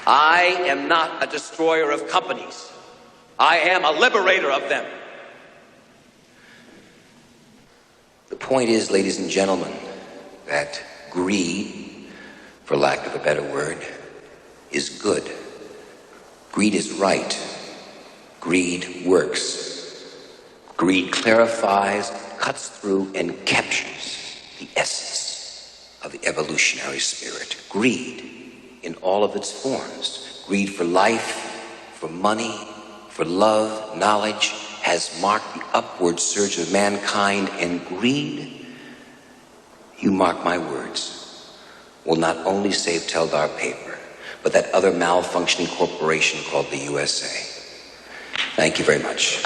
I am not a destroyer of companies. I am a liberator of them. The point is, ladies and gentlemen, that greed, for lack of a better word, is good. Greed is right. Greed works. Greed clarifies, cuts through, and captures the essence of the evolutionary spirit. Greed in all of its forms. Greed for life, for money, for love, knowledge, has marked the upward surge of mankind, and greed, you mark my words, will not only save Teldar Paper, but that other malfunctioning corporation called the USA. Thank you very much.